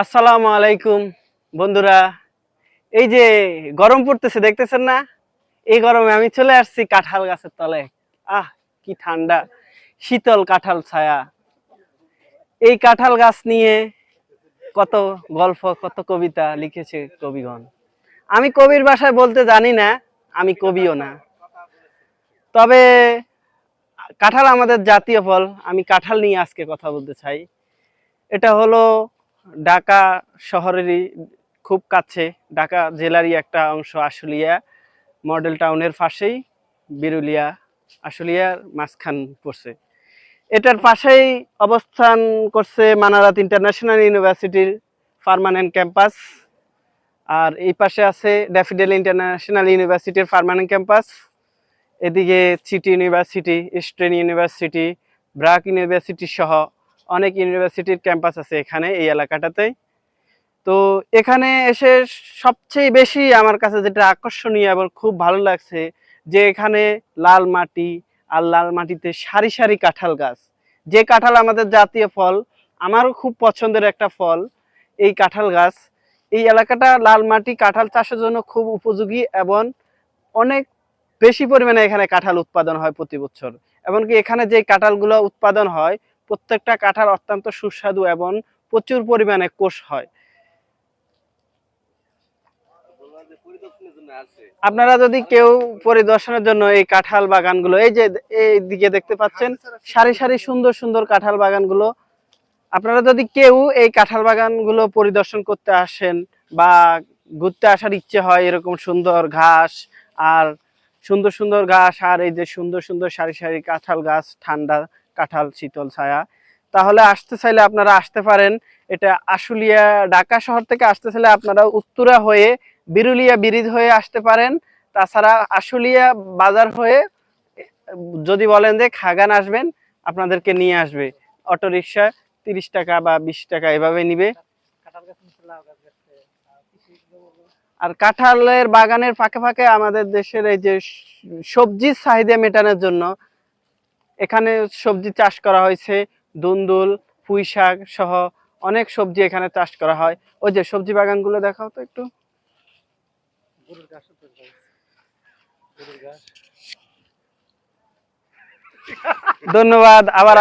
আসসালামু আলাইকুম বন্ধুরা। এই যে গরম পড়তেছে দেখতেছেন না? এই গরমে আমি চলে আসছি কাঁঠাল গাছের তলে। আহ, কি ঠান্ডা, শীতল কাঁঠাল ছায়া। এই কাঁঠাল গাছ নিয়ে কত গল্প, কত কবিতা লিখেছে কবিগণ। আমি কবির ভাষায় বলতে জানি না, আমি কবিও না। তবে কাঁঠাল আমাদের জাতীয় ফল। আমি কাঁঠাল নিয়ে আজকে কথা বলতে চাই। এটা হলো ঢাকা শহরেরই খুব কাছে, ঢাকা জেলারই একটা অংশ, আশুলিয়া মডেল টাউনের পাশেই বিরুলিয়া, আশুলিয়ার মাঝখান পড়ছে। এটার পাশেই অবস্থান করছে মানারাত ইন্টারন্যাশনাল ইউনিভার্সিটির পার্মানেন্ট ক্যাম্পাস। আর এই পাশে আছে ড্যাফোডিল ইন্টারন্যাশনাল ইউনিভার্সিটির পার্মানেন্ট ক্যাম্পাস। এদিকে city university, eastern university, BRAC university সহ অনেক ইউনিভার্সিটির ক্যাম্পাস আছে এখানে এই এলাকাটাতেই। তো এখানে এসে সবচেয়ে বেশি আমার কাছে যেটা আকর্ষণীয় এবং খুব ভালো লাগছে যে এখানে লাল মাটি, আর লাল মাটিতে সারি সারি কাঁঠাল গাছ। যে কাঁঠাল আমাদের জাতীয় ফল, আমারও খুব পছন্দের একটা ফল এই কাঁঠাল গাছ। এই এলাকাটা লাল মাটি কাঁঠাল চাষের জন্য খুব উপযোগী এবং অনেক বেশি পরিমাণে এখানে কাঁঠাল উৎপাদন হয় প্রতি বছর। এমনকি এখানে যে কাঁঠালগুলো উৎপাদন হয় প্রত্যেকটা কাঁঠাল অত্যন্ত সুস্বাদু এবং প্রচুর পরিমাণে কোষ হয়। আপনারা যদি কেউ পরিদর্শনের জন্য এই কাঁঠাল বাগানগুলো, এই যে এই দিকে দেখতে পাচ্ছেন সারি সারি সুন্দর সুন্দর কাঁঠাল বাগানগুলো, আপনারা যদি কেউ এই কাঁঠাল বাগানগুলো পরিদর্শন করতে আসেন বা ঘুরতে আসার ইচ্ছে হয়, এরকম সুন্দর ঘাস আর সুন্দর সুন্দর ঘাস আর এই যে সুন্দর সুন্দর সারি সারি কাঁঠাল গাছ, ঠান্ডা কাঁঠাল, শীতল ছায়া, তাহলে আসতে চাইলে আপনারা আসতে পারেন। এটা আশুলিয়া, ঢাকা শহর থেকে আসতে চাইলে আপনারা উত্তরা হয়ে বিরুলিয়া ব্রিজ হয়ে আসতে পারেন। তাছাড়া আশুলিয়া বাজার হয়ে যদি বলেন যে খাগান আসবেন, আপনাদেরকে নিয়ে আসবে অটোরিকশা। 30 টাকা বা 20 টাকা এভাবে নিবে। আর কাঁঠালের বাগানের ফাঁকে ফাঁকে আমাদের দেশের এই যে সবজির চাহিদা মেটানোর জন্য এখানে সবজি চাষ করা হয়েছে। দুন্দুল, পুঁই শাক সহ অনেক সবজি এখানে চাষ করা হয়। ওই যে সবজি বাগানগুলো দেখাও তো একটু। ধন্যবাদ। আবার